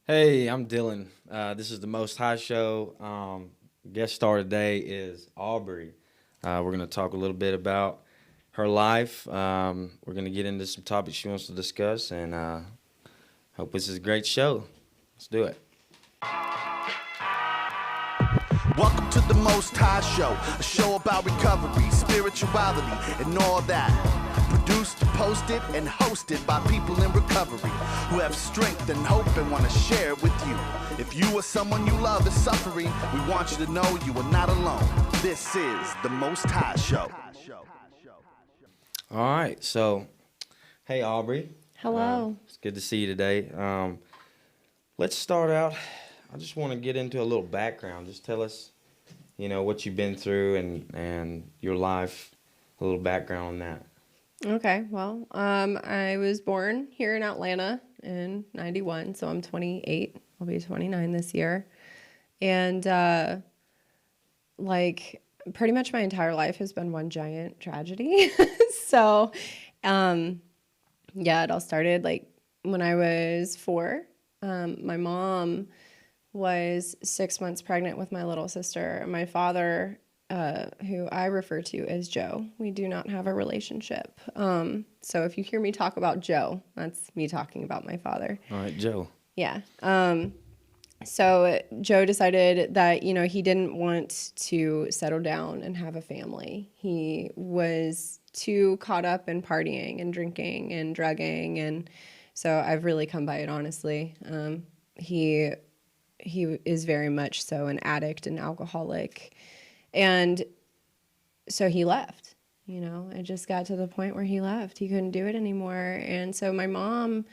Hey, I'm Dylan. This is the Most High Show. Guest star today is Aubree. We're going to talk a little bit about her life. We're going to get into some topics she wants to discuss, and hope this is a great show. Let's do it. Welcome to the Most High Show, a show about recovery, spirituality, and all that. Produced, posted, and hosted by people in recovery who have strength and hope and want to share it with you. If you or someone you love is suffering, we want you to know you are not alone. This is the Most High Show. All right, so hey, Aubree. Hello. It's good to see you today. Let's start out. I just want to get into a little background. Just tell us, what you've been through and your life, a little background on that. Okay, well, I was born here in Atlanta in 91, so I'm 28. I'll be 29 this year. And, pretty much my entire life has been one giant tragedy. So, it all started, when I was 4. My mom was 6 months pregnant with my little sister. My father, who I refer to as Joe, we do not have a relationship. So if you hear me talk about Joe, that's me talking about my father. All right, Joe. Yeah. So Joe decided that, he didn't want to settle down and have a family. He was too caught up in partying and drinking and drugging. And so I've really come by it honestly. He is very much so an addict and alcoholic. And so he left, it just got to the point where he left. He couldn't do it anymore. And so my mom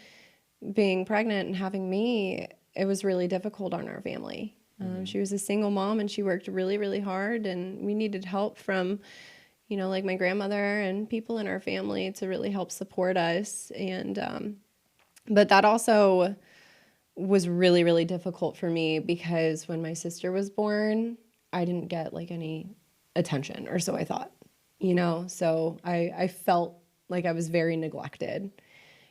being pregnant and having me, it was really difficult on our family. She was a single mom and she worked really, really hard, and we needed help from, my grandmother and people in our family to really help support us. And, but that also was really, really difficult for me because when my sister was born, I didn't get any attention, or so I thought, so I felt like I was very neglected.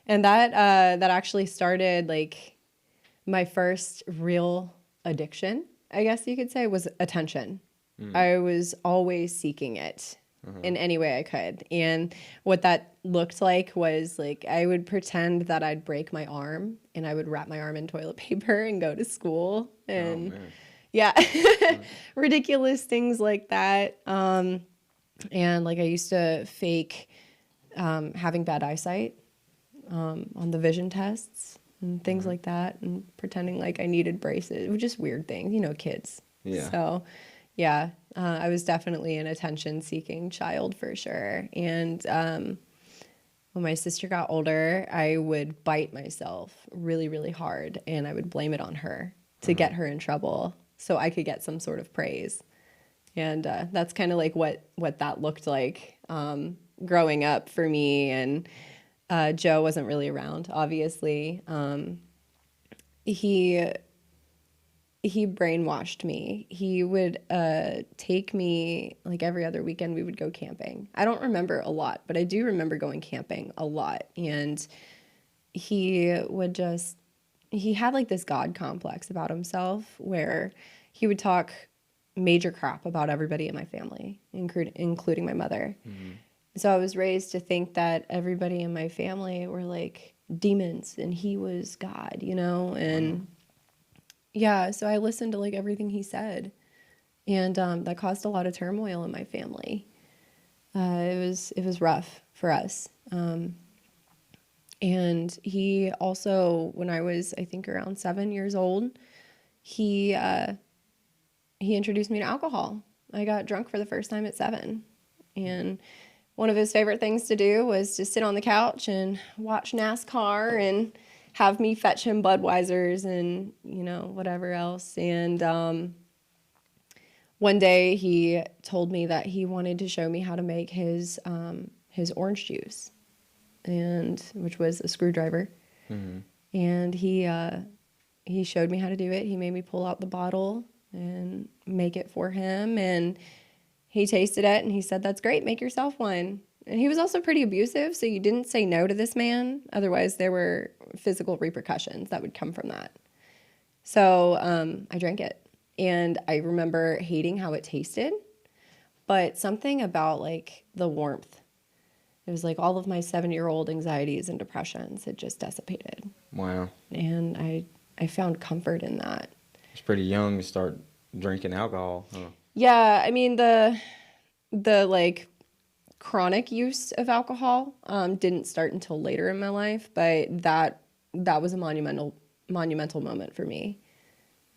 And that actually started my first real addiction, I guess you could say, was attention. I was always seeking it in any way I could. And what that looked like was I would pretend that I'd break my arm and I would wrap my arm in toilet paper and go to school. And yeah, ridiculous things like that. And I used to fake having bad eyesight on the vision tests and things like that, and pretending I needed braces. It was just weird things, kids. Yeah. So, yeah, I was definitely an attention-seeking child for sure. And when my sister got older, I would bite myself really, really hard, and I would blame it on her to get her in trouble so I could get some sort of praise. And that's kind of what that looked like growing up for me. And Joe wasn't really around, obviously. He brainwashed me. He would take me every other weekend. We would go camping. I don't remember a lot, but I do remember going camping a lot. And he had this God complex about himself where he would talk major crap about everybody in my family, including my mother. Mm-hmm. So I was raised to think that everybody in my family were demons and he was God, and yeah, so I listened to everything he said, and that caused a lot of turmoil in my family. It was rough for us. And he also, when I was, I think, around 7 years old, he introduced me to alcohol. I got drunk for the first time at 7, and one of his favorite things to do was to sit on the couch and watch NASCAR and have me fetch him Budweisers and, whatever else. And one day he told me that he wanted to show me how to make his orange juice, and which was a screwdriver. Mm-hmm. And he showed me how to do it. He made me pull out the bottle and make it for him. And he tasted it and he said, "That's great, make yourself one." And he was also pretty abusive, so you didn't say no to this man. Otherwise, there were physical repercussions that would come from that. So I drank it. And I remember hating how it tasted, but something about like the warmth. It was like all of my 7-year-old anxieties and depressions had just dissipated. Wow. And I found comfort in that. It's pretty young to start drinking alcohol, huh? Yeah, I mean the like chronic use of alcohol didn't start until later in my life, but that was a monumental moment for me.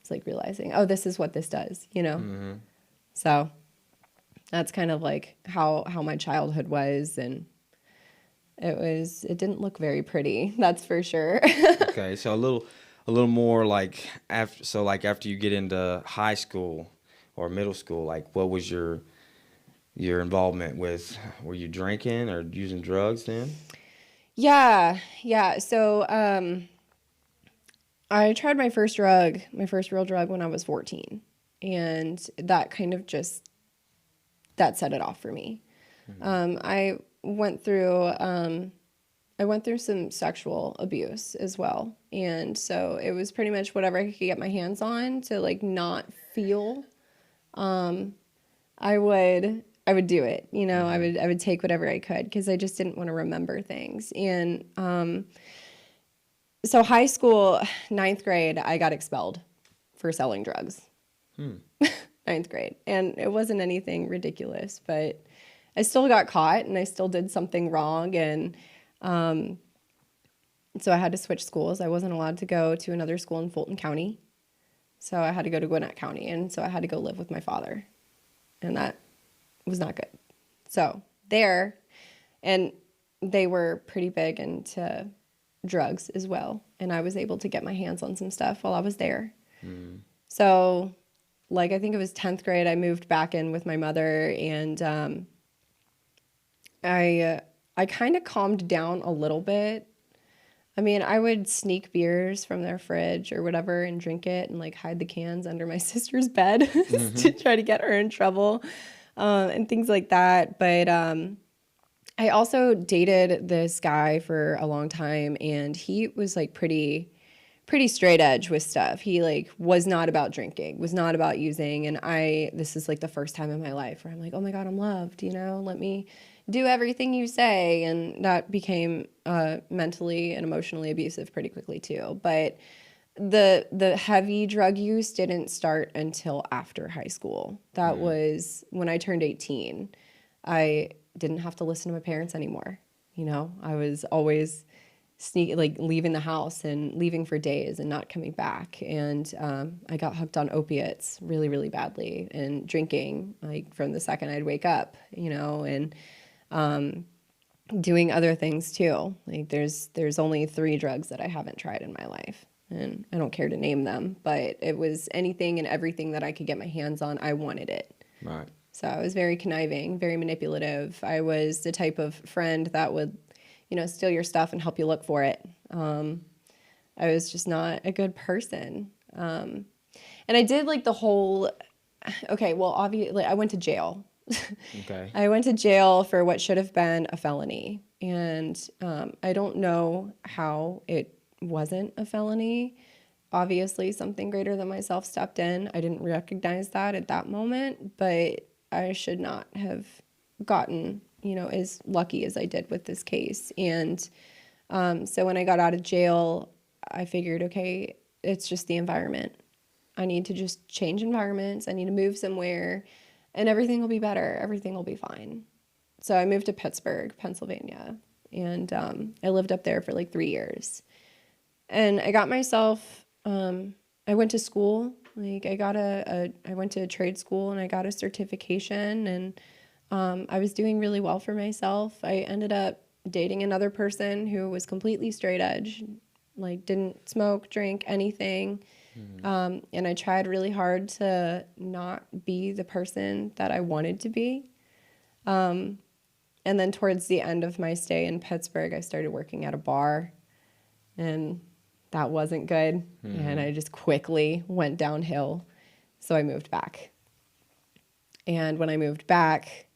It's like realizing, oh, this is what this does, you know? Mm-hmm. So that's kind of like how my childhood was, and it didn't look very pretty, that's for sure. Okay, so a little more like after you get into high school or middle school, like what was your involvement with? Were you drinking or using drugs then? Yeah. So I tried my first real drug when I was 14, and that kind of just that set it off for me. I went through some sexual abuse as well, and so it was pretty much whatever I could get my hands on to like not feel. I would do it, you know. I would take whatever I could because I just didn't want to remember things. And so high school, ninth grade, I got expelled for selling drugs. Ninth grade. And it wasn't anything ridiculous, but I still got caught and I still did something wrong. And so I had to switch schools. I wasn't allowed to go to another school in Fulton County. So I had to go to Gwinnett County. And so I had to go live with my father. And that was not good. So there, and they were pretty big into drugs as well. And I was able to get my hands on some stuff while I was there. So like, I think it was 10th grade, I moved back in with my mother, and I kind of calmed down a little bit. I mean, I would sneak beers from their fridge or whatever and drink it and like hide the cans under my sister's bed to try to get her in trouble, and things like that. But I also dated this guy for a long time, and he was like pretty straight edge with stuff. He like was not about drinking, was not about using. And this is like the first time in my life where I'm like, oh my God, I'm loved, you know, let me do everything you say. And that became mentally and emotionally abusive pretty quickly too. But the heavy drug use didn't start until after high school. That was when I turned 18. I didn't have to listen to my parents anymore. You know, I was always leaving the house and leaving for days and not coming back. And I got hooked on opiates really, really badly, and drinking like from the second I'd wake up, you know, and doing other things too. Like there's only 3 drugs that I haven't tried in my life, and I don't care to name them, but it was anything and everything that I could get my hands on. I wanted it. Right. So I was very conniving, very manipulative. I was the type of friend that would, you know, steal your stuff and help you look for it. I was just not a good person. And I did like the whole, okay, well, obviously I went to jail. Okay. I went to jail for what should have been a felony. And I don't know how it wasn't a felony. Obviously, something greater than myself stepped in. I didn't recognize that at that moment, but I should not have gotten, you know, as lucky as I did with this case. And so when I got out of jail, I figured, okay, it's just the environment. I need to just change environments. I need to move somewhere, and everything will be better. Everything will be fine. So I moved to Pittsburgh, Pennsylvania, and I lived up there for like 3 years. And I got myself, I went to school. Like I went to trade school and I got a certification, and I was doing really well for myself. I ended up dating another person who was completely straight edge, like didn't smoke, drink, anything. And I tried really hard to not be the person that I wanted to be. And then towards the end of my stay in Pittsburgh, I started working at a bar, and that wasn't good. And I just quickly went downhill. So I moved back. And when I moved back,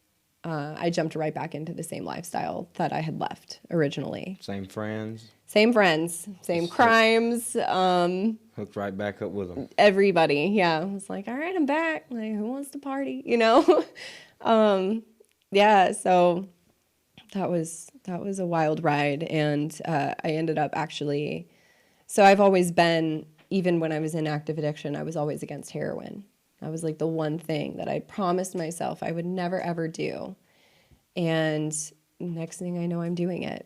I jumped right back into the same lifestyle that I had left originally. Same friends. Same friends, same crimes, Hooked right back up with them. everybody. Yeah. I was like, all right, I'm back. Like, who wants to party? You know? Yeah. So that was a wild ride. And I ended up actually, so I've always been, even when I was in active addiction, I was always against heroin. That was like the one thing that I promised myself I would never, ever do. And next thing I know, I'm doing it.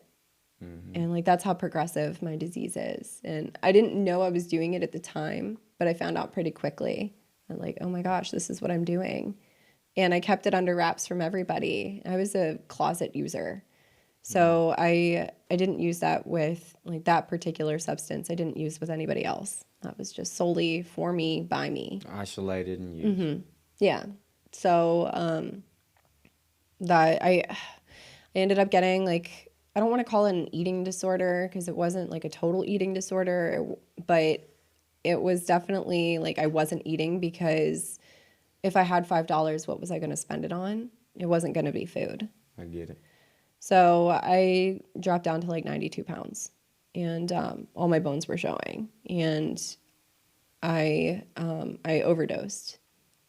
And like, that's how progressive my disease is. And I didn't know I was doing it at the time, but I found out pretty quickly. I'm like, oh my gosh, this is what I'm doing. And I kept it under wraps from everybody. I was a closet user. So I didn't use that with like that particular substance. I didn't use with anybody else. That was just solely for me, by me. Isolated and used. Yeah. So that I ended up getting like, I don't want to call it an eating disorder because it wasn't like a total eating disorder, but it was definitely like I wasn't eating because if I had $5, what was I going to spend it on? It wasn't going to be food. I get it. So I dropped down to like 92 pounds and all my bones were showing. And I overdosed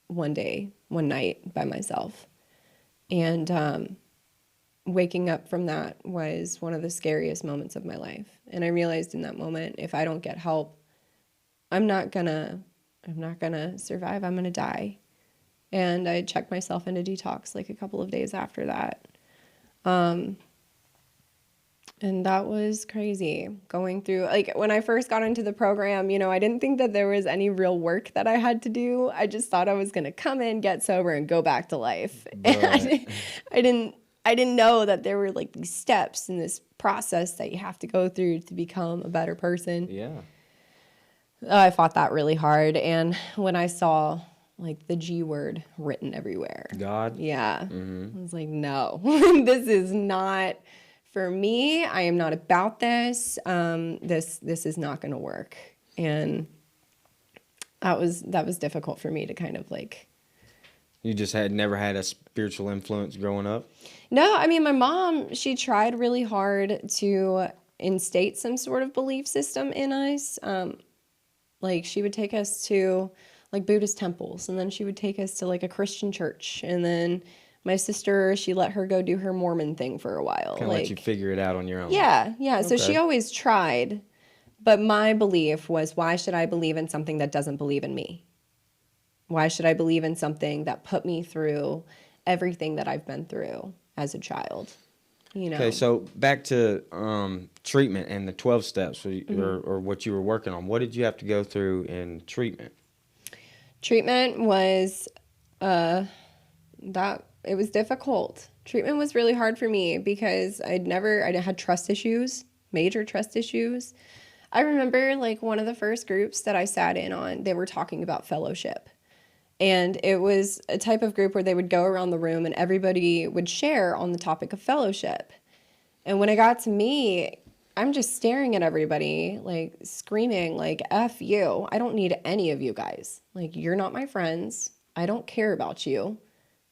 one night by myself. And waking up from that was one of the scariest moments of my life. And I realized in that moment, if I don't get help, I'm not gonna survive. I'm gonna die. And I checked myself into detox like a couple of days after that. And that was crazy going through, like when I first got into the program, you know, I didn't think that there was any real work that I had to do. I just thought I was going to come in, get sober and go back to life. And I didn't know that there were like these steps in this process that you have to go through to become a better person. Yeah. I fought that really hard. And when I saw like the G word written everywhere. God. Yeah. I was like, no, this is not for me. I am not about this. This is not going to work. And that was difficult for me to kind of like. You just had never had a spiritual influence growing up? No, I mean, my mom, she tried really hard to instate some sort of belief system in us. Like she would take us to like Buddhist temples, and then she would take us to like a Christian church, and then my sister, she let her go do her Mormon thing for a while. Kind of like, let you figure it out on your own. Yeah. So Okay. she always tried, but my belief was, why should I believe in something that doesn't believe in me? Why should I believe in something that put me through everything that I've been through as a child? You know. Okay, so back to treatment and the 12 steps or what you were working on. What did you have to go through in treatment? Treatment was it was difficult. Treatment was really hard for me because I had trust issues, major trust issues. I remember like one of the first groups that I sat in on, they were talking about fellowship. And it was a type of group where they would go around the room and everybody would share on the topic of fellowship. And when it got to me, I'm just staring at everybody, like screaming, like, F you. I don't need any of you guys. Like, you're not my friends. I don't care about you.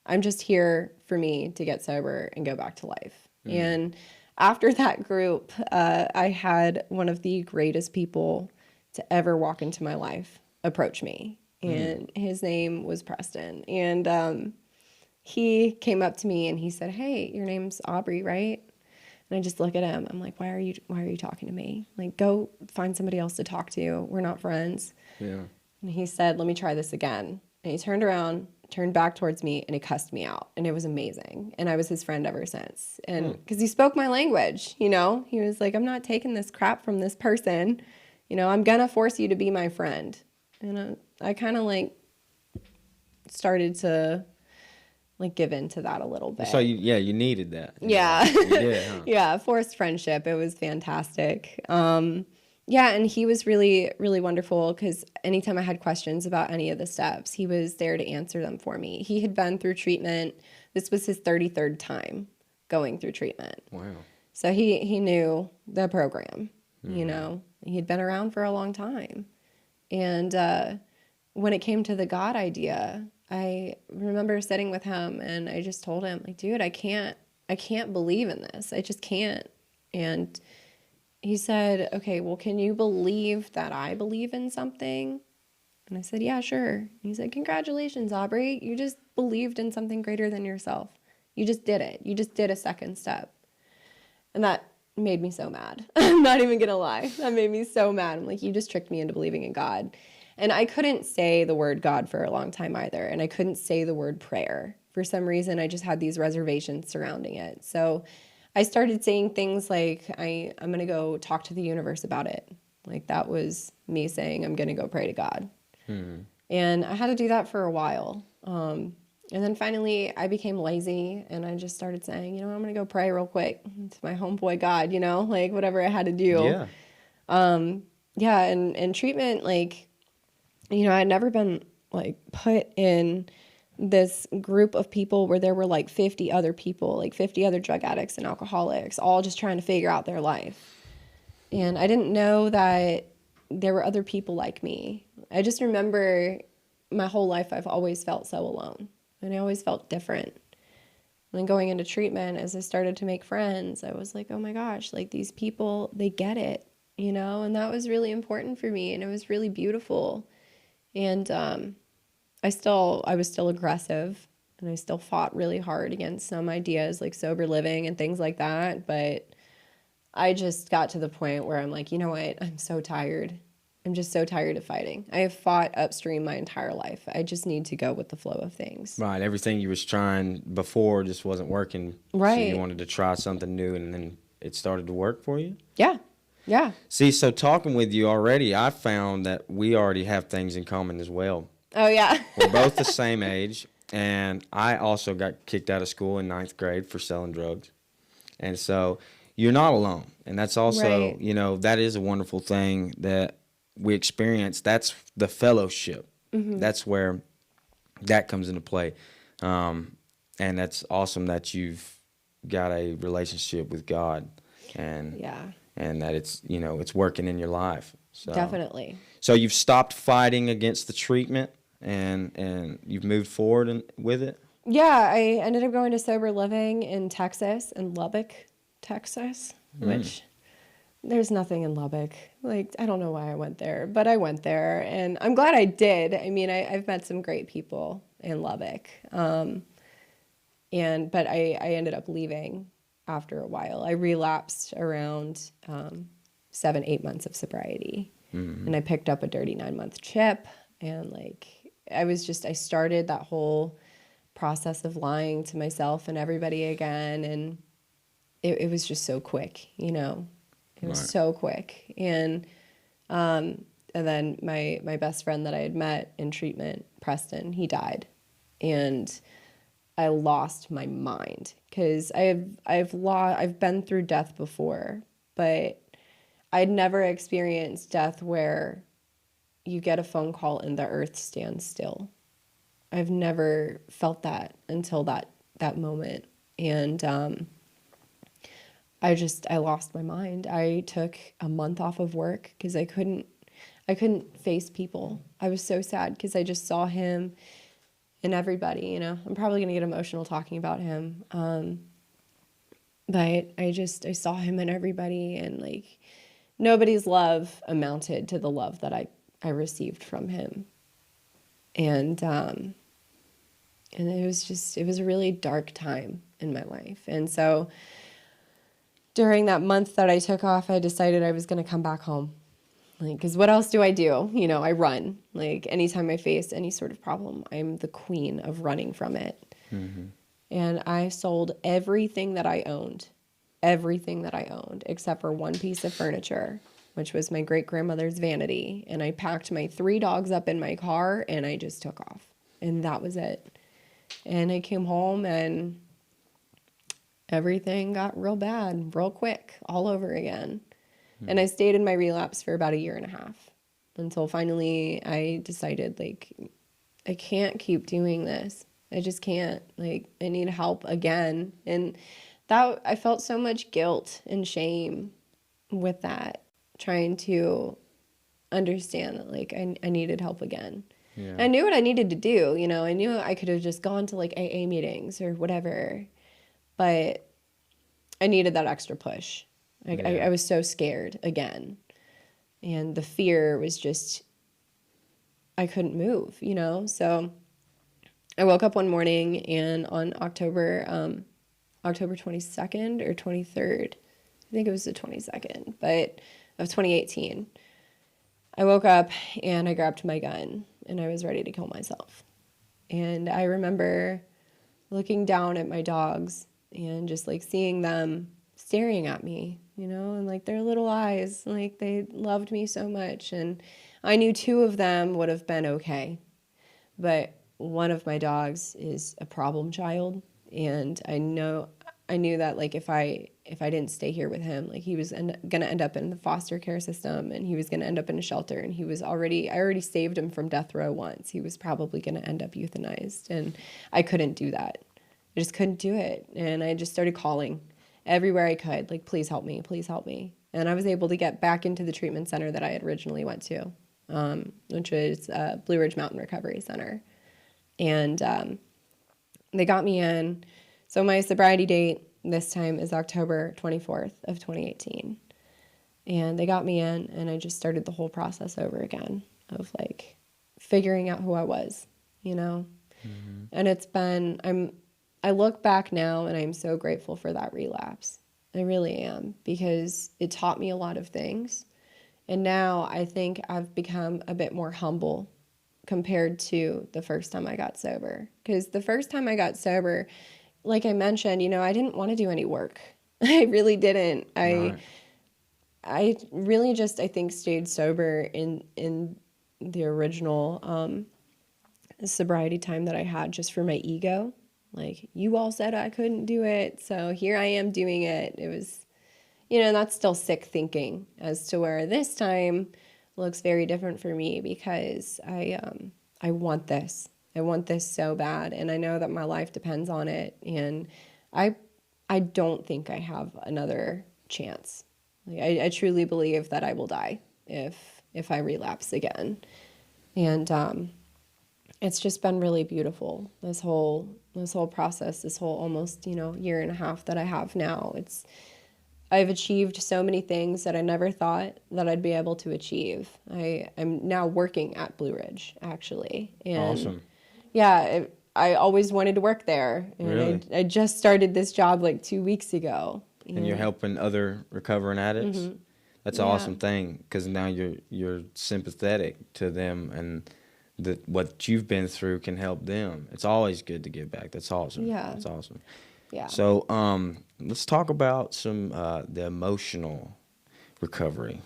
I'm just here for me to get sober and go back to life. And after that group, I had one of the greatest people to ever walk into my life approach me. And his name was Preston. And he came up to me and he said, "Hey, your name's Aubree, right?" And I just look at him. I'm like, why are you talking to me? Like, go find somebody else to talk to. We're not friends. Yeah. And he said, "Let me try this again." And he turned around, turned back towards me, and he cussed me out. And it was amazing. And I was his friend ever since. And because he spoke my language, you know, he was like, "I'm not taking this crap from this person. You know, I'm going to force you to be my friend." And I kind of like started to like give in to that a little bit. So you needed that. Yeah. You did, huh? Yeah, forced friendship. It was fantastic. Yeah, and he was really, really wonderful because anytime I had questions about any of the steps, he was there to answer them for me. He had been through treatment. This was his 33rd time going through treatment. Wow. So he knew the program, you know. He'd been around for a long time. And when it came to the God idea, I remember sitting with him and I just told him, like, dude, I can't believe in this. I just can't. And he said, okay, well, can you believe that I believe in something? And I said, yeah, sure. And he said, congratulations, Aubree. You just believed in something greater than yourself. You just did it. You just did a second step. And that made me so mad. I'm not even going to lie. That made me so mad. I'm like, you just tricked me into believing in God. And I couldn't say the word God for a long time either. And I couldn't say the word prayer. For some reason, I just had these reservations surrounding it. So I started saying things like, I'm going to go talk to the universe about it. Like that was me saying, I'm going to go pray to God. And I had to do that for a while. And then finally I became lazy and I just started saying, I'm going to go pray real quick to my homeboy God, like whatever I had to do. Yeah. And treatment, like, I'd never been like put in this group of people where there were like 50 other people, like 50 other drug addicts and alcoholics, all just trying to figure out their life. And I didn't know that there were other people like me. I just remember my whole life I've always felt so alone. And I always felt different. And then going into treatment, as I started to make friends, I was like, oh my gosh, like these people, they get it, And that was really important for me. And it was really beautiful. And I was still aggressive. And I still fought really hard against some ideas like sober living and things like that. But I just got to the point where I'm like, you know what? I'm so tired. I'm just so tired of fighting. I have fought upstream my entire life. I just need to go with the flow of things. Right. Everything you was trying before just wasn't working. Right. So you wanted to try something new, and then it started to work for you? Yeah. Yeah. See, so talking with you already, I found that we already have things in common as well. Oh, yeah. We're both the same age, and I also got kicked out of school in 9th grade for selling drugs. And so you're not alone. And that's also, Right. That is a wonderful thing that we experience. That's the fellowship. Mm-hmm. That's where that comes into play. And that's awesome that you've got a relationship with God and that it's working in your life. So, Definitely. So you've stopped fighting against the treatment and you've moved forward with it? Yeah, I ended up going to sober living in Texas, in Lubbock, Texas, which there's nothing in Lubbock. Like, I don't know why I went there, but I went there and I'm glad I did. I mean, I've met some great people in Lubbock. But I ended up leaving after a while. I relapsed around 7-8 months of sobriety. And I picked up a dirty 9-month chip. And I started that whole process of lying to myself and everybody again. And it was just so quick, It was so quick. And then my best friend that I had met in treatment, Preston, he died. And I lost my mind because I've been through death before, but I'd never experienced death where you get a phone call and the earth stands still. I've never felt that until that moment. And I lost my mind. I took a month off of work because I couldn't face people. I was so sad because I just saw him in everybody, I'm probably going to get emotional talking about him. But I saw him in everybody, and nobody's love amounted to the love that I received from him. And it was a really dark time in my life. And so during that month that I took off, I decided I was going to come back home. Because what else do? I run. Anytime I face any sort of problem, I'm the queen of running from it. Mm-hmm. And I sold everything that I owned, except for one piece of furniture, which was my great-grandmother's vanity. And I packed my 3 dogs up in my car, and I just took off. And that was it. And I came home, and everything got real bad, real quick, all over again. And I stayed in my relapse for about 1.5 years until finally I decided, I can't keep doing this. I just can't. I need help again. And that I felt so much guilt and shame with that, trying to understand that, I needed help again. Yeah. I knew what I needed to do. You know, I knew I could have just gone to like AA meetings or whatever, but I needed that extra push. Like Yeah. I was so scared again. And the fear was just, I couldn't move, you know? So I woke up one morning and on October 22nd or 23rd, I think it was the 22nd, but of 2018, I woke up and I grabbed my gun and I was ready to kill myself. And I remember looking down at my dogs and just like seeing them staring at me, you know, and like their little eyes, like they loved me so much. And I knew two of them would have been okay. But one of my dogs is a problem child. And I knew that like if I didn't stay here with him, like he was gonna end up in the foster care system and he was gonna end up in a shelter, and I already saved him from death row once. He was probably gonna end up euthanized, and I couldn't do that. I just couldn't do it. And I just started calling everywhere I could, like, please help me, please help me. And I was able to get back into the treatment center that I had originally went to, which was Blue Ridge Mountain Recovery Center. And they got me in. So my sobriety date this time is October 24th of 2018. And they got me in, and I just started the whole process over again of like figuring out who I was, you know? Mm-hmm. And it's been, I look back now and I'm so grateful for that relapse. I really am, because it taught me a lot of things. And now I think I've become a bit more humble compared to the first time I got sober. Because the first time I got sober, like I mentioned, you know, I didn't want to do any work. I really didn't. Right. I really just, I think, stayed sober in the original sobriety time that I had, just for my ego. Like, you all said I couldn't do it, so here I am doing it. It was, you know, that's still sick thinking, as to where this time looks very different for me, because I want this. I want this so bad, and I know that my life depends on it, and I don't think I have another chance. Like, I truly believe that I will die if I relapse again. And it's just been really beautiful, this whole process, this whole almost, you know, year and a half that I have now. I've achieved so many things that I never thought that I'd be able to achieve. I'm now working at Blue Ridge, actually. And Awesome. yeah, I always wanted to work there. And Really? I just started this job like 2 weeks ago. And you're helping other recovering addicts. Mm-hmm. That's an Yeah. awesome thing, because now you're sympathetic to them, and what you've been through can help them. It's always good to give back. That's awesome. Yeah. That's awesome. Yeah. So let's talk about some the emotional recovery.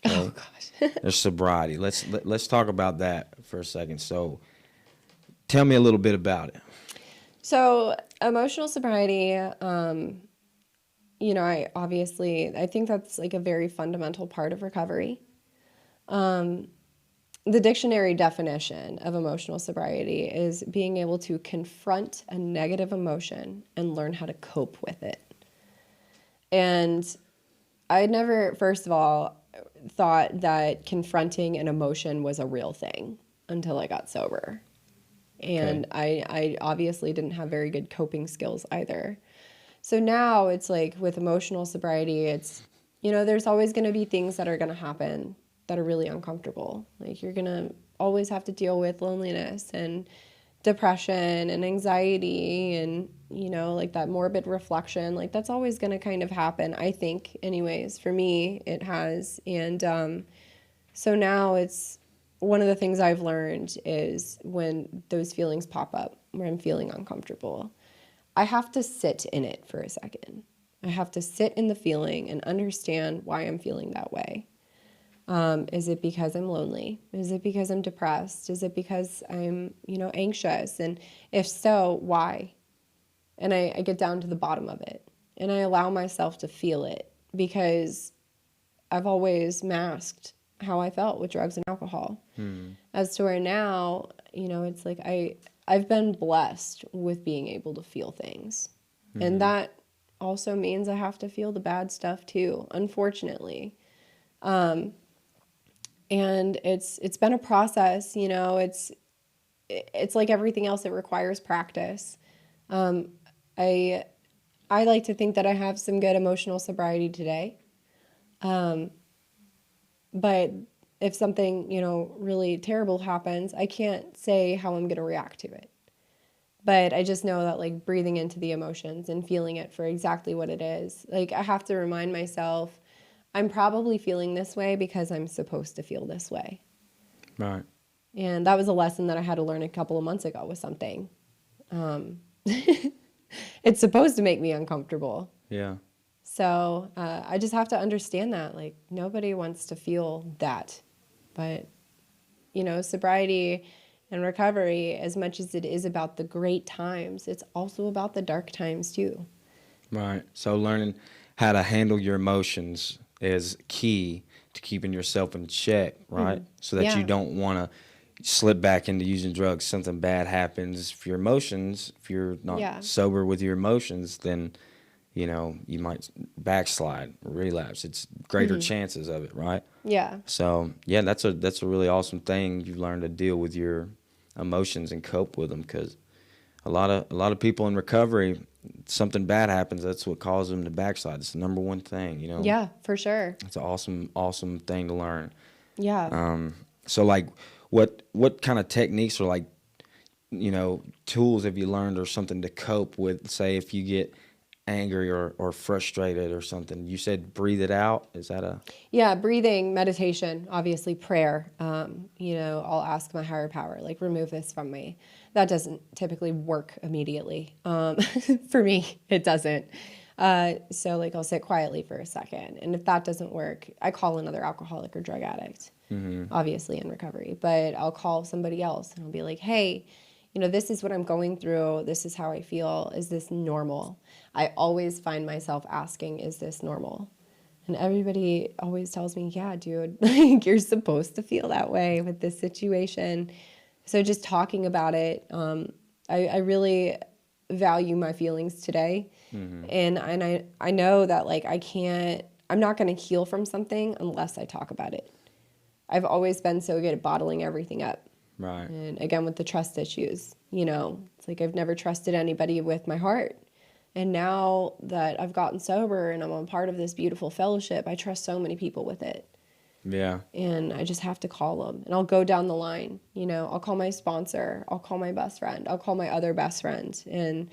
Okay? Oh gosh. There's sobriety. Let's talk about that for a second. So tell me a little bit about it. So emotional sobriety, you know, I think that's like a very fundamental part of recovery. The dictionary definition of emotional sobriety is being able to confront a negative emotion and learn how to cope with it. And I never, first of all, thought that confronting an emotion was a real thing until I got sober. And okay. I obviously didn't have very good coping skills either. So now it's like with emotional sobriety, it's, you know, there's always going to be things that are going to happen that are really uncomfortable. Like, you're going to always have to deal with loneliness and depression and anxiety and, you know, like that morbid reflection. Like, that's always going to kind of happen, I think, anyways. For me, it has. And so now it's, one of the things I've learned is when those feelings pop up, where I'm feeling uncomfortable, I have to sit in it for a second. I have to sit in the feeling and understand why I'm feeling that way. Is it because I'm lonely? Is it because I'm depressed? Is it because I'm, you know, anxious? And if so, why? And I get down to the bottom of it. And I allow myself to feel it, because I've always masked how I felt with drugs and alcohol. As to where now, you know, it's like I've been blessed with being able to feel things. And that also means I have to feel the bad stuff too, unfortunately. And it's been a process, you know. It's like everything else, it requires practice. I I like to think that I have some good emotional sobriety today. But if something, you know, really terrible happens, I can't say how I'm going to react to it. But I just know that, like, breathing into the emotions and feeling it for exactly what it is. Like, I have to remind myself, I'm probably feeling this way because I'm supposed to feel this way. Right. And that was a lesson that I had to learn a couple of months ago with something. It's supposed to make me uncomfortable. Yeah. So I just have to understand that. Like, nobody wants to feel that. But, you know, sobriety and recovery, as much as it is about the great times, it's also about the dark times too. Right. So learning how to handle your emotions is key to keeping yourself in check, right? So that you Yeah. don't want to slip back into using drugs. Something bad happens for your emotions. If you're not Yeah. sober with your emotions, then you know you might backslide, relapse. It's greater chances of it, right? Yeah. So yeah, that's a really awesome thing. You've learned to deal with your emotions and cope with them, because a lot of people in recovery, something bad happens. That's what causes them to backslide. It's the number one thing, you know. Yeah, for sure. It's an awesome thing to learn. Yeah. So like, what kind of techniques or like, you know, tools have you learned or something to cope with? Say if you get angry or frustrated or something. You said breathe it out. Is that a? Yeah, breathing, meditation, obviously prayer. You know, I'll ask my higher power, like, remove this from me. That doesn't typically work immediately. For me, it doesn't. So, like, I'll sit quietly for a second. And if that doesn't work, I call another alcoholic or drug addict, obviously in recovery. But I'll call somebody else and I'll be like, hey, you know, this is what I'm going through. This is how I feel. Is this normal? I always find myself asking, is this normal? And everybody always tells me, yeah, dude, like, you're supposed to feel that way with this situation. So just talking about it, I really value my feelings today. And I know that, like, I'm not going to heal from something unless I talk about it. I've always been so good at bottling everything up. Right. And again, with the trust issues, you know, it's like I've never trusted anybody with my heart. And now that I've gotten sober and I'm a part of this beautiful fellowship, I trust so many people with it. Yeah. And I just have to call them. And I'll go down the line. You know, I'll call my sponsor. I'll call my best friend. I'll call my other best friend. And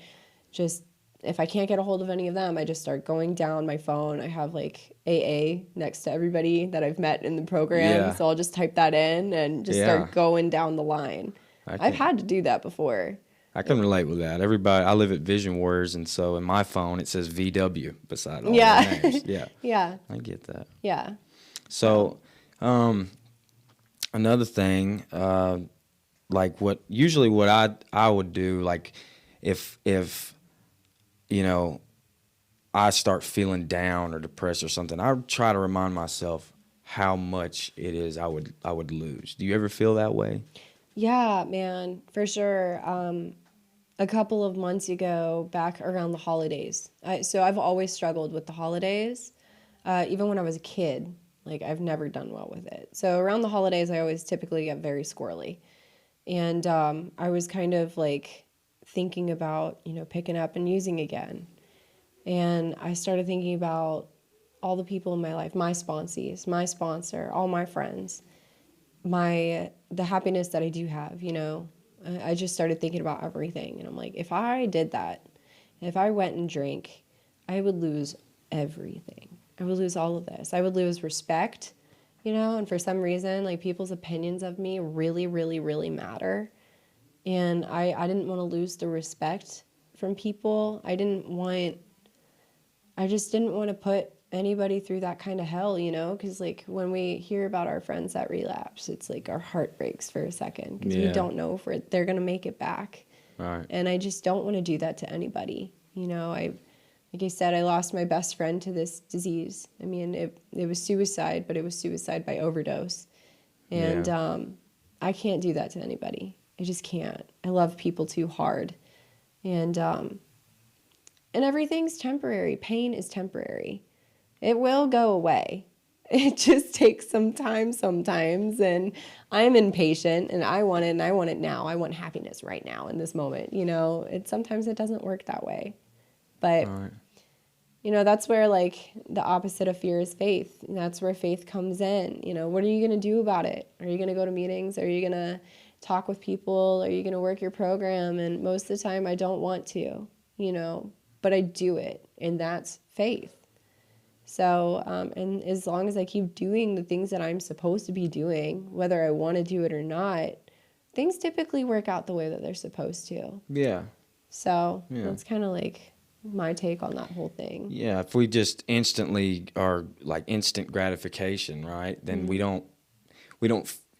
just, if I can't get a hold of any of them, I just start going down my phone. I have, like, AA next to everybody that I've met in the program. Yeah. So I'll just type that in and just Yeah. start going down the line. I've had to do that before. I can relate with that. Everybody, I live at Vision Warriors, and so in my phone it says VW beside all Yeah. their names. Yeah. Yeah. I get that. Yeah. So, another thing, like what I would do, like if you know I start feeling down or depressed or something, I would try to remind myself how much it is I would lose. Do you ever feel that way? Yeah, man, for sure. A couple of months ago, back around the holidays. So I've always struggled with the holidays, even when I was a kid. Like, I've never done well with it. So around the holidays, I always typically get very squirrely. And I was kind of, like, thinking about, you know, picking up and using again. And I started thinking about all the people in my life, my sponsees, my sponsor, all my friends, the happiness that I do have, you know. I just started thinking about everything. And I'm like, if I did that, if I went and drank, I would lose everything. I would lose all of this. I would lose respect, you know. And for some reason, like, people's opinions of me really, really, really matter. And I didn't want to lose the respect from people. I just didn't want to put anybody through that kind of hell, you know, because, like, when we hear about our friends that relapse, it's like our heart breaks for a second because we don't know if they're going to make it back. Right. And I just don't want to do that to anybody. You know, like I said, I lost my best friend to this disease. I mean, it was suicide, but it was suicide by overdose. And I can't do that to anybody. I just can't. I love people too hard. And everything's temporary. Pain is temporary. It will go away. It just takes some time sometimes, and I'm impatient, and I want it, and I want it now. I want happiness right now in this moment. Sometimes it doesn't work that way, but Right. that's where like the opposite of fear is faith. And that's where faith comes in. What are you going to do about it? Are you going to go to meetings? Are you going to talk with people? Are you going to work your program? And most of the time I don't want to, but I do it, and that's faith. So, and as long as I keep doing the things that I'm supposed to be doing, whether I want to do it or not, things typically work out the way that they're supposed to. Yeah. So Yeah. that's kind of like my take on that whole thing. Yeah. If we just instantly are like instant gratification, right? Then we don't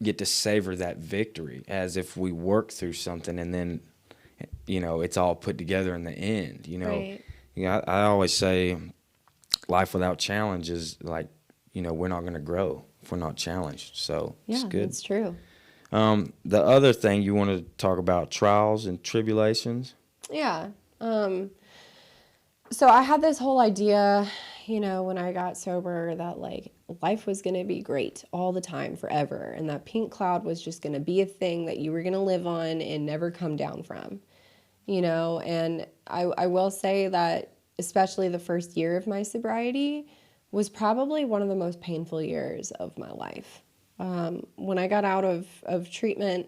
get to savor that victory as if we work through something and then, it's all put together in the end. Right. I always say life without challenge is like, we're not going to grow if we're not challenged. So it's Yeah, good. that's true. The other thing you want to talk about, trials and tribulations. Yeah. So I had this whole idea, when I got sober, that like life was going to be great all the time forever. And that pink cloud was just going to be a thing that you were going to live on and never come down from, and I will say that especially the first year of my sobriety was probably one of the most painful years of my life. When I got out of treatment,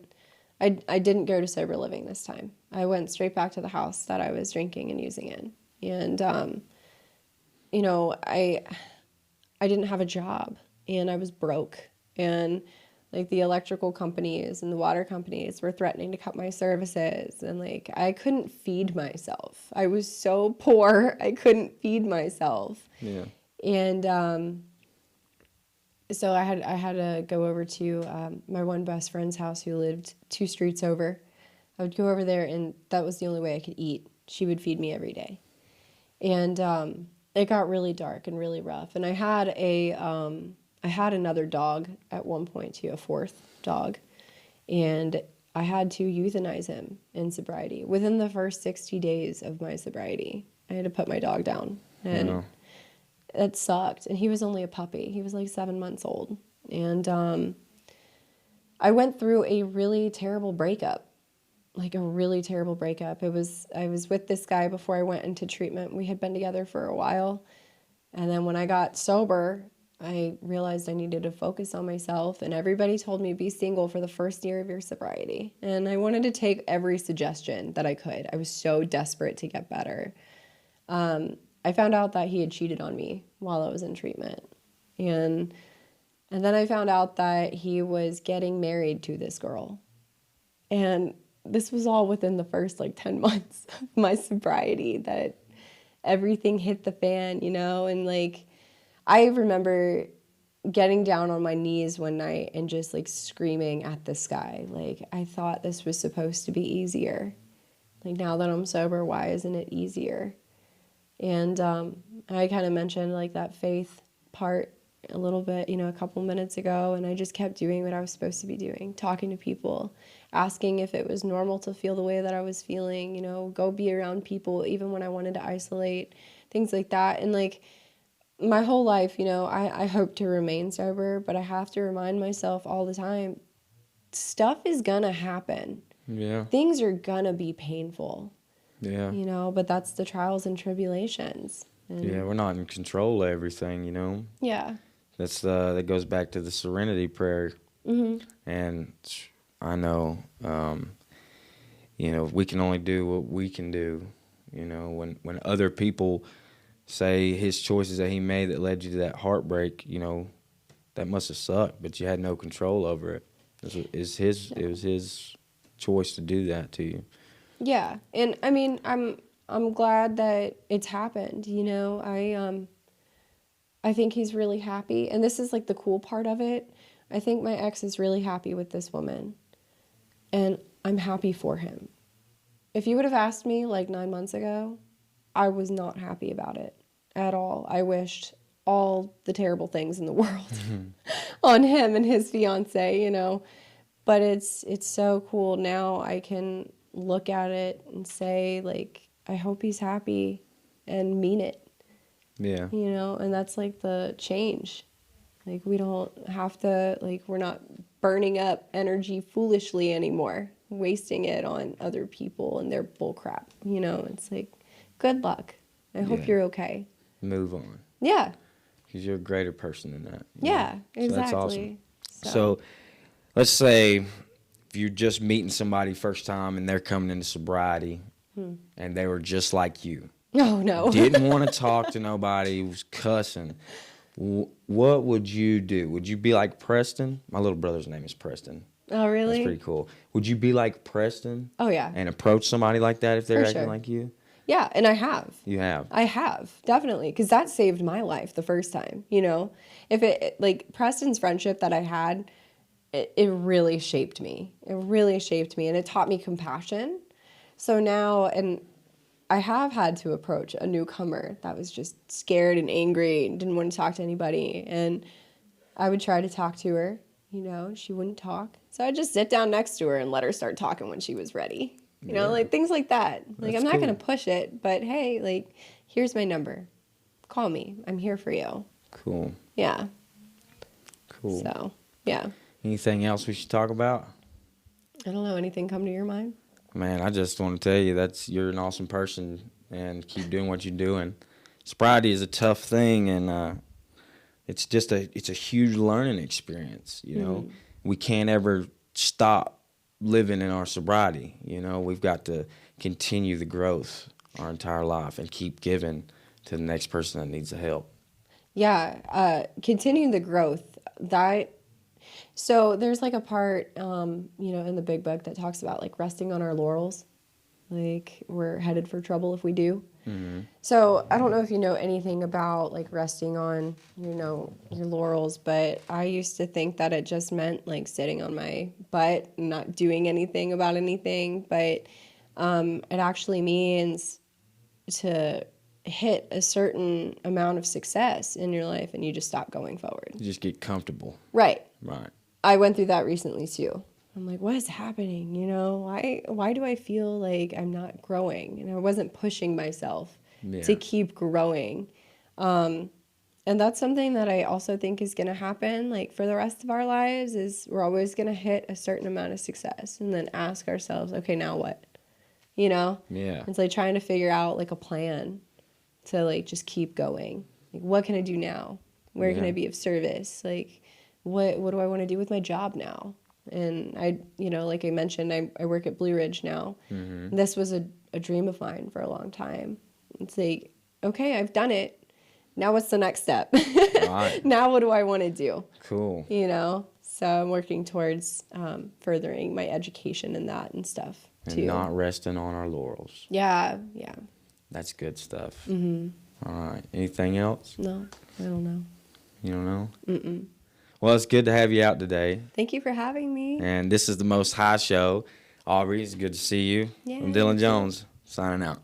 I didn't go to sober living this time. I went straight back to the house that I was drinking and using in. And, I didn't have a job, and I was broke. And like the electrical companies and the water companies were threatening to cut my services. And like, I couldn't feed myself. I was so poor, I couldn't feed myself. Yeah. And, so I had to go over to my one best friend's house who lived 2 streets over. I would go over there, and that was the only way I could eat. She would feed me every day. And it got really dark and really rough. And I had another dog at one point too, a 4th dog, and I had to euthanize him in sobriety. Within the first 60 days of my sobriety, I had to put my dog down, and it sucked. And he was only a puppy. He was like 7 months old. And I went through a really terrible breakup. Like a really terrible breakup. I was with this guy before I went into treatment. We had been together for a while. And then when I got sober, I realized I needed to focus on myself. And everybody told me, be single for the first year of your sobriety. And I wanted to take every suggestion that I could. I was so desperate to get better. I found out that he had cheated on me while I was in treatment. And then I found out that he was getting married to this girl. And this was all within the first 10 months of my sobriety, that everything hit the fan, and I remember getting down on my knees one night and just screaming at the sky. I thought this was supposed to be easier. Now that I'm sober, why isn't it easier? And I kind of mentioned that faith part a little bit, a couple minutes ago, and I just kept doing what I was supposed to be doing, talking to people, asking if it was normal to feel the way that I was feeling, go be around people even when I wanted to isolate, things like that. And my whole life, I hope to remain sober, but I have to remind myself all the time, stuff is gonna happen. Yeah. Things are gonna be painful. Yeah. But that's the trials and tribulations. And yeah, we're not in control of everything, yeah. That goes back to the serenity prayer. Mm-hmm. And I know, we can only do what we can do. When other people say his choices that he made that led you to that heartbreak, that must have sucked, but you had no control over it. It was his choice to do that to you. Yeah, and I mean, I'm glad that it's happened. I think he's really happy, and this is the cool part of it. I think my ex is really happy with this woman, and I'm happy for him. If you would have asked me 9 months ago, I was not happy about it at all. I wished all the terrible things in the world on him and his fiance, But it's so cool now. I can look at it and say I hope he's happy and mean it. Yeah. And that's the change. Like, we don't have to, like, we're not burning up energy foolishly anymore, wasting it on other people and their bull crap. You know, it's like, good luck. I hope Yeah. you're okay. Move on. Yeah. Because you're a greater person than that. you Yeah, know? So that's awesome. exactly. So let's say if you're just meeting somebody first time and they're coming into sobriety and they were just like you, Oh, no. didn't want to talk to nobody, was cussing, what would you do? Would you be like Preston? My little brother's name is Preston. Oh, really? That's pretty cool. Would you be like Preston Oh, yeah. and approach somebody like that if they're For acting sure. like you? Yeah, and I have. You have. I have, definitely, because that saved my life the first time, you know? If like, Preston's friendship that I had, it really shaped me. It really shaped me, and it taught me compassion. So now, and I have had to approach a newcomer that was just scared and angry and didn't want to talk to anybody, and I would try to talk to her, you know, she wouldn't talk. So I'd just sit down next to her and let her start talking when she was ready. You know, like things like that. Like, That's I'm not cool. going to push it, but hey, like, here's my number. Call me. I'm here for you. Cool. Yeah. Cool. So, yeah. Anything else we should talk about? I don't know. Anything come to your mind? Man, I just want to tell you you're an awesome person and keep doing what you're doing. Sobriety is a tough thing, and it's a huge learning experience. You know, we can't ever stop living in our sobriety. You know, we've got to continue the growth our entire life and keep giving to the next person that needs the help. Yeah. Continuing the growth. So there's like a part, you know, in the big book that talks about like resting on our laurels. Like, we're headed for trouble if we do. So I don't know if you know anything about like resting on, you know, your laurels, but I used to think that it just meant like sitting on my butt and not doing anything about anything. But it actually means to hit a certain amount of success in your life and you just stop going forward. You just get comfortable. Right. Right. I went through that recently too. I'm like, what is happening? You know, why do I feel like I'm not growing? And I wasn't pushing myself to keep growing. And that's something that I also think is going to happen, like, for the rest of our lives, is we're always going to hit a certain amount of success and then ask ourselves, okay, now what? You know? Yeah. It's like trying to figure out like a plan to like just keep going. Like, what can I do now? Where can I be of service? Like, what do I want to do with my job now? And I, you know, like I mentioned, I work at Blue Ridge now. This was a dream of mine for a long time. It's like, okay, I've done it. Now what's the next step? Right. Now what do I want to do? Cool. You know? So I'm working towards furthering my education in that and stuff And too. not resting on our laurels. Yeah, yeah. That's good stuff. All right. Anything else? No, I don't know. You don't know? Mm-mm. Well, it's good to have you out today. Thank you for having me. And this is the Most High Show. Aubree, it's good to see you. Yeah, I'm Dylan you too. Jones, signing out.